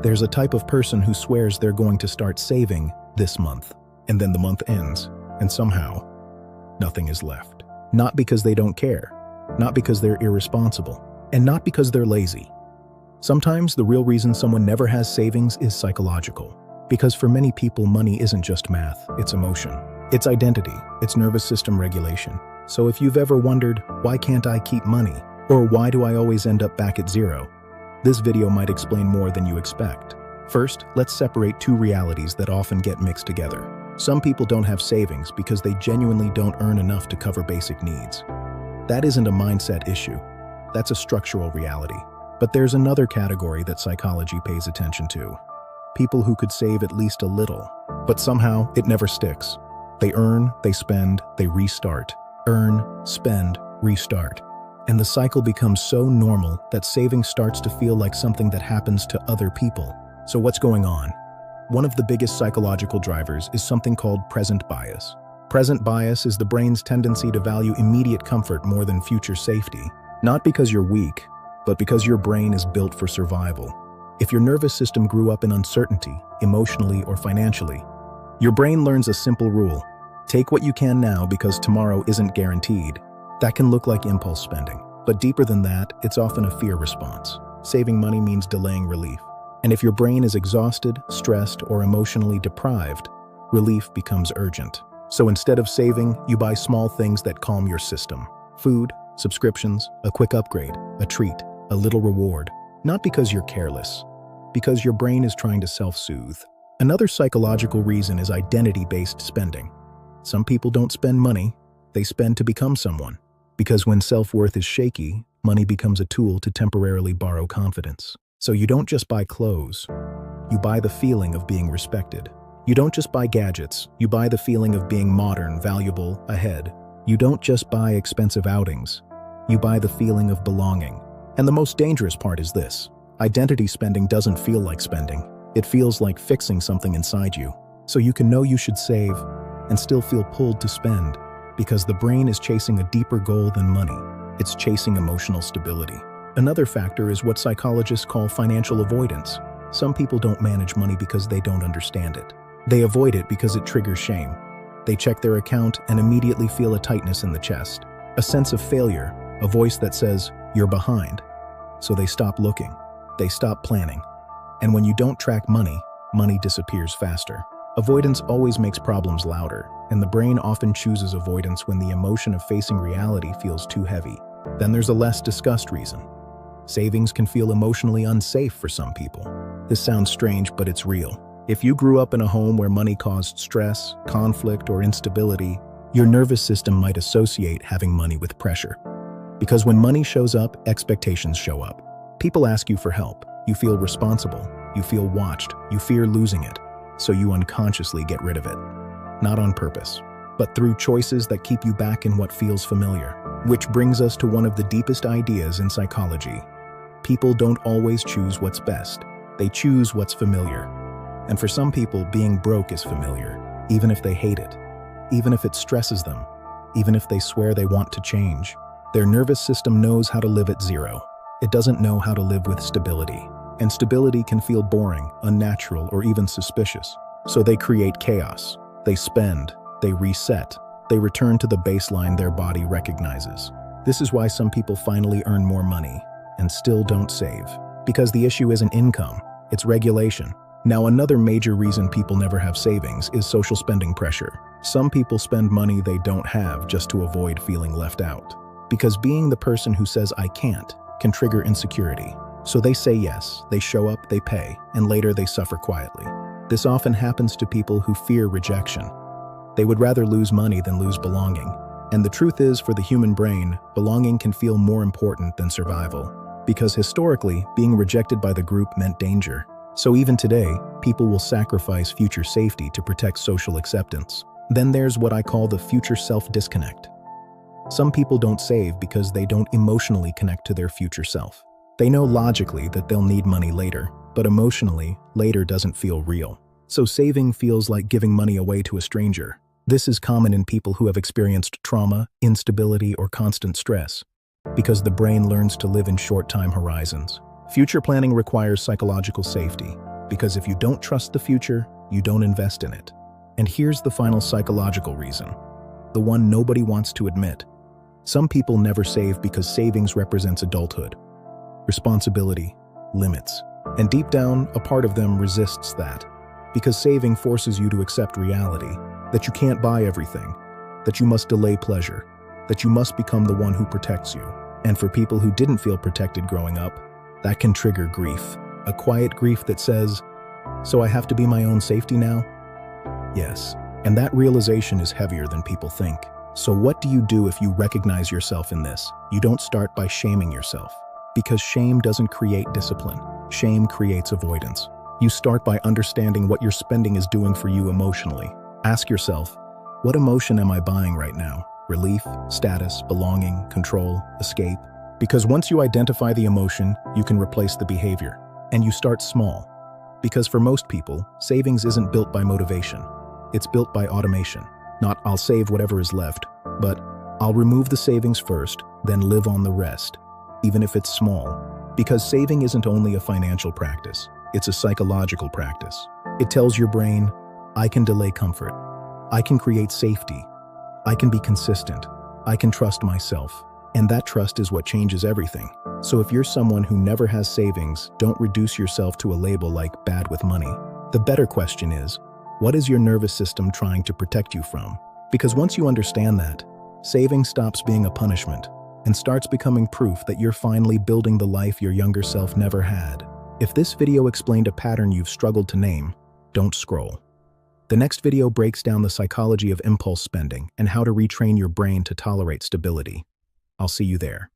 There's a type of person who swears they're going to start saving this month, and then the month ends, and somehow, nothing is left. Not because they don't care, not because they're irresponsible, and not because they're lazy. Sometimes the real reason someone never has savings is psychological. Because for many people, money isn't just math, it's emotion. It's identity, it's nervous system regulation. So if you've ever wondered, why can't I keep money? Or why do I always end up back at zero? This video might explain more than you expect. First, let's separate two realities that often get mixed together. Some people don't have savings because they genuinely don't earn enough to cover basic needs. That isn't a mindset issue. That's a structural reality. But there's another category that psychology pays attention to. People who could save at least a little, but somehow it never sticks. They earn, they spend, they restart. Earn, spend, restart. And the cycle becomes so normal that saving starts to feel like something that happens to other people. So what's going on? One of the biggest psychological drivers is something called present bias. Present bias is the brain's tendency to value immediate comfort more than future safety. Not because you're weak, but because your brain is built for survival. If your nervous system grew up in uncertainty, emotionally or financially, your brain learns a simple rule. Take what you can now because tomorrow isn't guaranteed. That can look like impulse spending, but deeper than that, it's often a fear response. Saving money means delaying relief. And if your brain is exhausted, stressed, or emotionally deprived, relief becomes urgent. So instead of saving, you buy small things that calm your system. Food, subscriptions, a quick upgrade, a treat, a little reward. Not because you're careless, because your brain is trying to self-soothe. Another psychological reason is identity-based spending. Some people don't spend money, they spend to become someone. Because when self-worth is shaky, money becomes a tool to temporarily borrow confidence. So you don't just buy clothes, you buy the feeling of being respected. You don't just buy gadgets, you buy the feeling of being modern, valuable, ahead. You don't just buy expensive outings, you buy the feeling of belonging. And the most dangerous part is this. Identity spending doesn't feel like spending. It feels like fixing something inside you. So you can know you should save and still feel pulled to spend. Because the brain is chasing a deeper goal than money. It's chasing emotional stability. Another factor is what psychologists call financial avoidance. Some people don't manage money because they don't understand it. They avoid it because it triggers shame. They check their account and immediately feel a tightness in the chest. A sense of failure, a voice that says, "You're behind." So they stop looking. They stop planning. And when you don't track money, money disappears faster. Avoidance always makes problems louder, and the brain often chooses avoidance when the emotion of facing reality feels too heavy. Then there's a less discussed reason. Savings can feel emotionally unsafe for some people. This sounds strange, but it's real. If you grew up in a home where money caused stress, conflict, or instability, your nervous system might associate having money with pressure. Because when money shows up, expectations show up. People ask you for help. You feel responsible. You feel watched. You fear losing it. So you unconsciously get rid of it. Not on purpose, but through choices that keep you back in what feels familiar. Which brings us to one of the deepest ideas in psychology. People don't always choose what's best. They choose what's familiar. And for some people, being broke is familiar, even if they hate it, even if it stresses them, even if they swear they want to change. Their nervous system knows how to live at zero. It doesn't know how to live with stability. And stability can feel boring, unnatural, or even suspicious. So they create chaos. They spend. They reset. They return to the baseline their body recognizes. This is why some people finally earn more money and still don't save. Because the issue isn't income, it's regulation. Now, another major reason people never have savings is social spending pressure. Some people spend money they don't have just to avoid feeling left out. Because being the person who says "I can't" can trigger insecurity. So they say yes, they show up, they pay, and later they suffer quietly. This often happens to people who fear rejection. They would rather lose money than lose belonging. And the truth is, for the human brain, belonging can feel more important than survival. Because historically, being rejected by the group meant danger. So even today, people will sacrifice future safety to protect social acceptance. Then there's what I call the future self-disconnect. Some people don't save because they don't emotionally connect to their future self. They know logically that they'll need money later, but emotionally, later doesn't feel real. So saving feels like giving money away to a stranger. This is common in people who have experienced trauma, instability, or constant stress, because the brain learns to live in short time horizons. Future planning requires psychological safety. Because if you don't trust the future, you don't invest in it. And here's the final psychological reason, the one nobody wants to admit. Some people never save because savings represents adulthood, responsibility, limits. And deep down, a part of them resists that. Because saving forces you to accept reality, that you can't buy everything, that you must delay pleasure, that you must become the one who protects you. And for people who didn't feel protected growing up, that can trigger grief. A quiet grief that says, "So I have to be my own safety now?" Yes, and that realization is heavier than people think. So what do you do if you recognize yourself in this? You don't start by shaming yourself. Because shame doesn't create discipline. Shame creates avoidance. You start by understanding what your spending is doing for you emotionally. Ask yourself, what emotion am I buying right now? Relief, status, belonging, control, escape? Because once you identify the emotion, you can replace the behavior. And you start small. Because for most people, savings isn't built by motivation. It's built by automation. Not "I'll save whatever is left," but "I'll remove the savings first, then live on the rest," even if it's small. Because saving isn't only a financial practice, it's a psychological practice. It tells your brain, I can delay comfort. I can create safety. I can be consistent. I can trust myself. And that trust is what changes everything. So if you're someone who never has savings, don't reduce yourself to a label like bad with money. The better question is, what is your nervous system trying to protect you from? Because once you understand that, saving stops being a punishment and starts becoming proof that you're finally building the life your younger self never had. If this video explained a pattern you've struggled to name, don't scroll. The next video breaks down the psychology of impulse spending and how to retrain your brain to tolerate stability. I'll see you there.